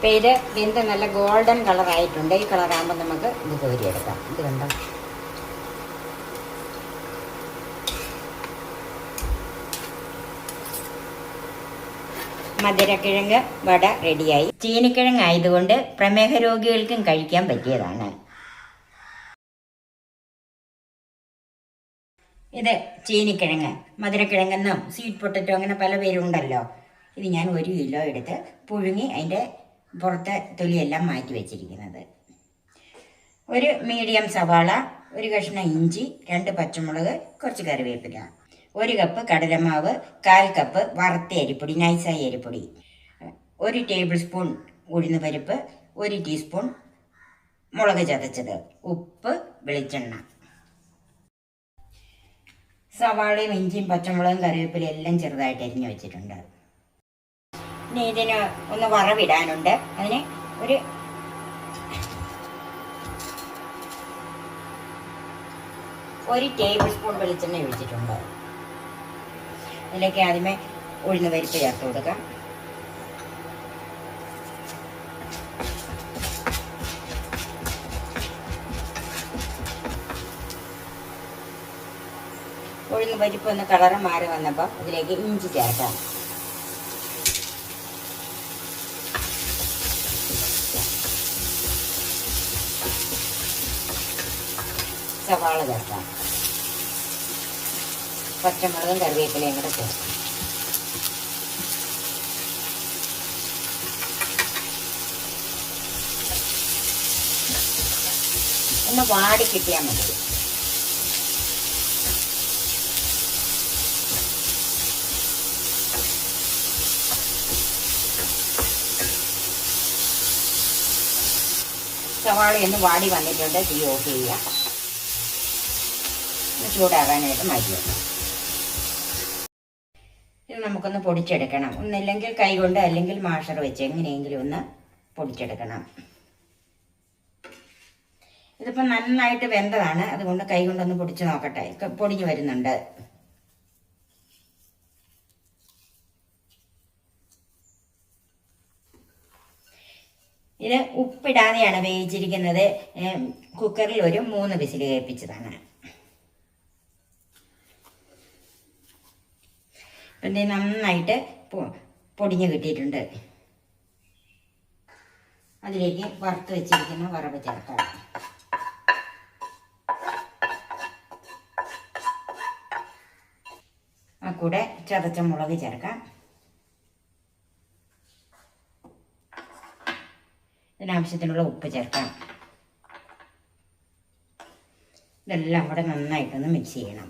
ഇപ്പം ഇത് വെന്ത് നല്ല ഗോൾഡൻ കളറായിട്ടുണ്ട്. ഈ കളറാകുമ്പോൾ നമുക്ക് ഇത് കോരിയെടുക്കാം. ഇത് കണ്ടോ, മധുരക്കിഴങ്ങ് വട റെഡിയായി. ചീനിക്കിഴങ്ങ് ആയതുകൊണ്ട് പ്രമേഹ രോഗികൾക്കും കഴിക്കാൻ പറ്റിയതാണ്. ഇത് ചീനിക്കിഴങ്ങ്, മധുരക്കിഴങ്ങെന്നും സ്വീറ്റ് പൊട്ടറ്റോ അങ്ങനെ പല പേരുണ്ടല്ലോ. ഇത് ഞാൻ 1 കിലോ എടുത്ത് പുഴുങ്ങി അതിൻ്റെ പുറത്തെ തൊലിയെല്ലാം മാറ്റി വെച്ചിരിക്കുന്നത്. ഒരു മീഡിയം സവാള, ഒരു കഷ്ണം ഇഞ്ചി, 2 പച്ചമുളക്, കുറച്ച് കറിവേപ്പില, 1 കപ്പ് കടലമാവ്, 1/4 കപ്പ് വറുത്ത അരിപ്പൊടി, നൈസായി അരിപ്പൊടി, 1 ടേബിൾ സ്പൂൺ ഉഴുന്ന് പരിപ്പ്, 1 ടീസ്പൂൺ മുളക് ചതച്ചത്, ഉപ്പ്, വെളിച്ചെണ്ണ. സവാളയും ഇഞ്ചിയും പച്ചമുളകും കറിവേപ്പിലയും എല്ലാം ചെറുതായിട്ട് അരിഞ്ഞു വെച്ചിട്ടുണ്ട്. ഇനി ഇതിന് ഒന്ന് വറവിടാനുണ്ട്. അതിന് ഒരു ടേബിൾ സ്പൂൺ വെളിച്ചെണ്ണ ഒഴിച്ചിട്ടുണ്ട്. അതിലേക്ക് ആദ്യമേ ഉഴുന്ന് പരിപ്പ് ചേർത്ത് കൊടുക്കാം. ഉഴുന്ന് പരിപ്പ് ഒന്ന് കളറ് മാറി വന്നപ്പോൾ അതിലേക്ക് ഇഞ്ചി ചേർക്കാം. സവാള ചേർക്കാം. പച്ചമുളകും കറിവേപ്പിലയും കൂടെ ചേർക്കാം. ഒന്ന് വാടി കിട്ടിയാൽ മതി. സവാളയൊന്ന് വാടി വന്നിട്ടുണ്ട്. തീ ഓഫ് ചെയ്യുക. ചൂടാകാനായിട്ട് മാറ്റി വെക്കാം. ഇത് നമുക്കൊന്ന് പൊടിച്ചെടുക്കണം. ഒന്നില്ലെങ്കിൽ കൈ കൊണ്ട് അല്ലെങ്കിൽ മാഷർ വെച്ച് എങ്ങനെയെങ്കിലും ഒന്ന് പൊടിച്ചെടുക്കണം. ഇതിപ്പോൾ നന്നായിട്ട് വെന്തതാണ്, അതുകൊണ്ട് കൈ കൊണ്ടൊന്ന് പൊടിച്ച് നോക്കട്ടെ. പൊടിഞ്ഞു വരുന്നുണ്ട്. ഇത് ഉപ്പിടാതെയാണ് വേവിച്ചിരിക്കുന്നത്. കുക്കറിൽ ഒരു 3 വിസിൽ കേൾപ്പിച്ചതാണ്. പിന്നെ നന്നായിട്ട് പൊടിഞ്ഞ് കിട്ടിയിട്ടുണ്ട്. അതിലേക്ക് വറുത്ത് വെച്ചിരിക്കുന്ന വറവ് ചേർക്കാം. ആ കൂടെ ചതച്ച മുളക് ചേർക്കാം. ഇതിനാവശ്യത്തിനുള്ള ഉപ്പ് ചേർക്കാം. ഇതെല്ലാം കൂടെ നന്നായിട്ടൊന്ന് മിക്സ് ചെയ്യണം.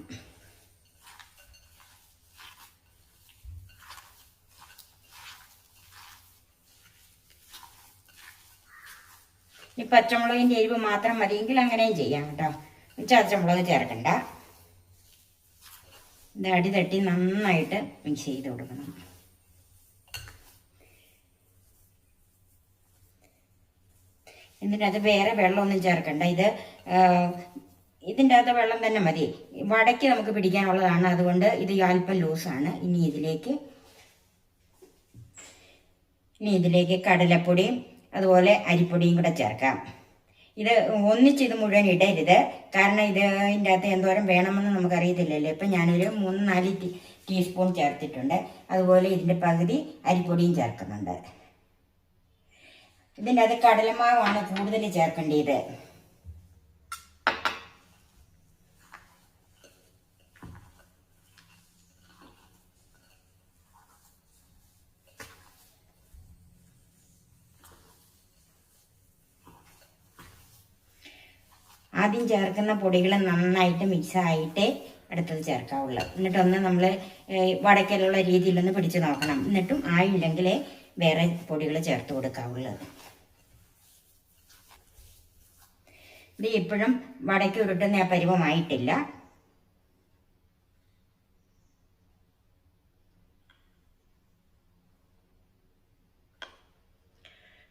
ഈ പച്ചമുളകിൻ്റെ എരിവ് മാത്രം മതിയെങ്കിൽ അങ്ങനെയും ചെയ്യാം കേട്ടോ. ചതച്ചമുളക് ചേർക്കണ്ട. ഇത് അടി തട്ടി നന്നായിട്ട് മിക്സ് ചെയ്ത് കൊടുക്കണം. എന്നിട്ട് അത് വേറെ വെള്ളമൊന്നും ചേർക്കണ്ട. ഇതിൻ്റെ അകത്ത് വെള്ളം തന്നെ മതി. വടയ്ക്ക് നമുക്ക് പിടിക്കാനുള്ളതാണ്, അതുകൊണ്ട് ഇത് അല്പം ലൂസാണ്. ഇനി ഇതിലേക്ക് കടലപ്പൊടിയും അതുപോലെ അരിപ്പൊടിയും കൂടെ ചേർക്കാം. ഇത് ഒന്നിച്ചിത് മുഴുവൻ ഇടരുത്, കാരണം ഇതിൻ്റെ അകത്ത് എന്തോരം വേണമെന്ന് നമുക്കറിയത്തില്ലല്ലോ. ഇപ്പം ഞാനൊരു 3-4 ടീസ്പൂൺ ചേർത്തിട്ടുണ്ട്. അതുപോലെ ഇതിൻ്റെ പകുതി അരിപ്പൊടിയും ചേർക്കുന്നുണ്ട്. ഇതിൻ്റെ അത് കടലമാവാണ് കൂടുതൽ ചേർക്കേണ്ടത്. ആദ്യം ചേർക്കുന്ന പൊടികൾ നന്നായിട്ട് മിക്സ് ആയിട്ട് അടുത്തത് ചേർക്കാവുള്ളൂ. എന്നിട്ടൊന്ന് നമ്മൾ വടക്കലുള്ള രീതിയിലൊന്ന് പിടിച്ച് നോക്കണം. എന്നിട്ടും ആയില്ലെങ്കിൽ വേറെ പൊടികൾ ചേർത്ത് കൊടുക്കാവുള്ളത്. ഇത് ഇപ്പോഴും വടയ്ക്ക് ഉരുട്ടുന്ന ആ പരുവമായിട്ടില്ല.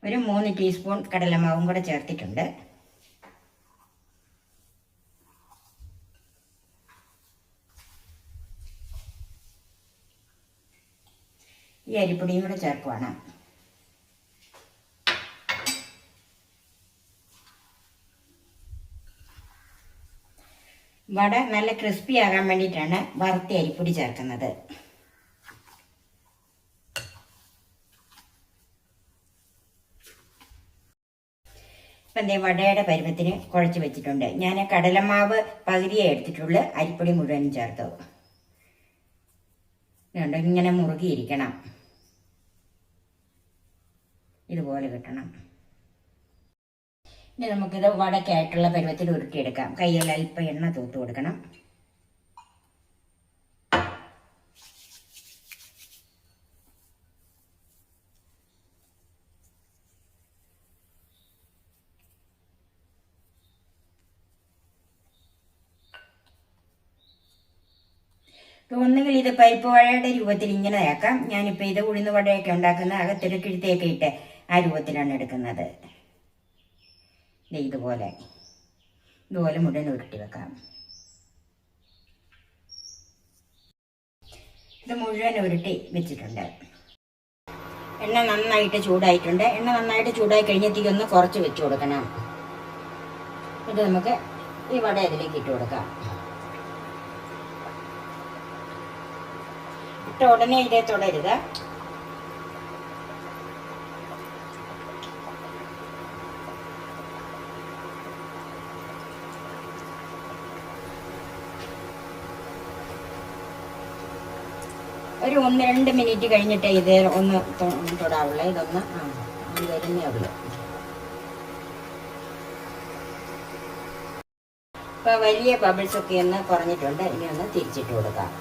ഒരു 3 ടീസ്പൂൺ കടലമാവും കൂടെ ചേർത്തിട്ടുണ്ട്. ഈ അരിപ്പൊടിയും കൂടെ ചേർക്കുവാണ്. വട നല്ല ക്രിസ്പി ആകാൻ വേണ്ടിയിട്ടാണ് വറുത്ത അരിപ്പൊടി ചേർക്കുന്നത്. ഇപ്പം ദേ വടയുടെ പരുവത്തിന് കുഴച്ച് വെച്ചിട്ടുണ്ട്. ഞാൻ കടലമാവ് പകുതിയെ എടുത്തിട്ടുള്ളൂ, അരിപ്പൊടി മുഴുവനും ചേർത്തു. ഇതുണ്ട്, ഇങ്ങനെ മുറുകിയിരിക്കണം, ഇതുപോലെ കിട്ടണം. ഇനി നമുക്കിത് വടക്കായിട്ടുള്ള പരുവത്തിൽ ഉരുട്ടിയെടുക്കാം. കയ്യിൽ അല്പം എണ്ണ തൂത്ത് കൊടുക്കണം. ഒന്നുകിൽ ഇത് പരിപ്പ് വടയുടെ രൂപത്തിൽ ഇങ്ങനെ ആക്കാം. ഞാനിപ്പോൾ ഇത് ഉഴുന്ന് വടയൊക്കെ ഉണ്ടാക്കുന്ന അകത്തൊരു കിഴുത്തേക്ക് ഇട്ട് ആ രൂപത്തിലാണ് എടുക്കുന്നത്. ഇതുപോലെ മുഴുവൻ ഉരുട്ടി വെക്കാം. ഇത് മുഴുവൻ ഉരുട്ടി വെച്ചിട്ടുണ്ട്. എണ്ണ നന്നായിട്ട് ചൂടായിട്ടുണ്ട്. എണ്ണ നന്നായിട്ട് ചൂടായി കഴിഞ്ഞത്തേക്ക് ഒന്ന് കുറച്ച് വെച്ച് കൊടുക്കണം. ഇത് നമുക്ക് ഈ വട ഇതിലേക്ക് ഇട്ട് കൊടുക്കാം. ഇട്ട ഉടനെ ഇതേ തുടരുത്. ഒരു 1-2 മിനിറ്റ് കഴിഞ്ഞിട്ട് ഇത് ഒന്ന് തൊടാവുള്ള. ഇതൊന്ന് വരുന്നേ ഉള്ളൂ. ഇപ്പൊ വലിയ ബബിൾസ് ഒക്കെ ഒന്ന് കുറഞ്ഞിട്ടുണ്ട്. ഇനി ഒന്ന് തിരിച്ചിട്ട് കൊടുക്കാം.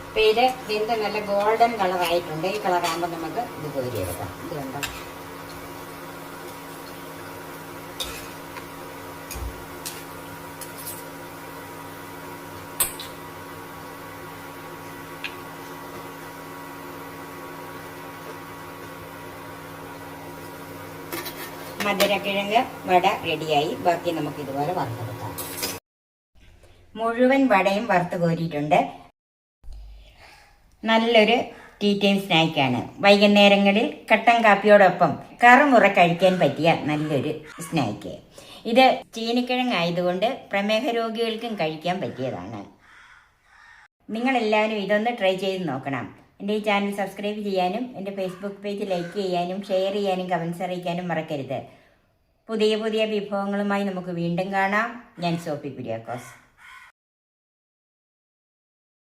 ഇപ്പം ഇത് വെന്ത് നല്ല ഗോൾഡൻ കളറായിട്ടുണ്ട്. ഈ കളറാകുമ്പോൾ നമുക്ക് ഇത് കോരിയെടുക്കാം. ഇത് കണ്ടോ, മധുരക്കിഴങ്ങ് വട റെഡിയായി. ബാക്കി നമുക്ക് ഇതുപോലെ വറുത്തെടുക്കാം. മുഴുവൻ വടയും വറുത്ത് കോരിയിട്ടുണ്ട്. നല്ലൊരു ടീ ടൈം സ്നാക്കാണ്. വൈകുന്നേരങ്ങളിൽ കട്ടൻ കാപ്പിയോടൊപ്പം കറുമുറ കഴിക്കാൻ പറ്റിയ നല്ലൊരു സ്നാക്ക്. ഇത് ചീനിക്കിഴങ്ങായതുകൊണ്ട് പ്രമേഹ രോഗികൾക്കും കഴിക്കാൻ പറ്റിയതാണ്. നിങ്ങളെല്ലാവരും ഇതൊന്ന് ട്രൈ ചെയ്ത് നോക്കണം. എൻ്റെ ഈ ചാനൽ സബ്സ്ക്രൈബ് ചെയ്യാനും എൻ്റെ ഫേസ്ബുക്ക് പേജ് ലൈക്ക് ചെയ്യാനും ഷെയർ ചെയ്യാനും കമൻസ് അറിയിക്കാനും മറക്കരുത്. പുതിയ പുതിയ വിഭവങ്ങളുമായി നമുക്ക് വീണ്ടും കാണാം. ഞാൻ സോഫി കുര്യാക്കോസ്.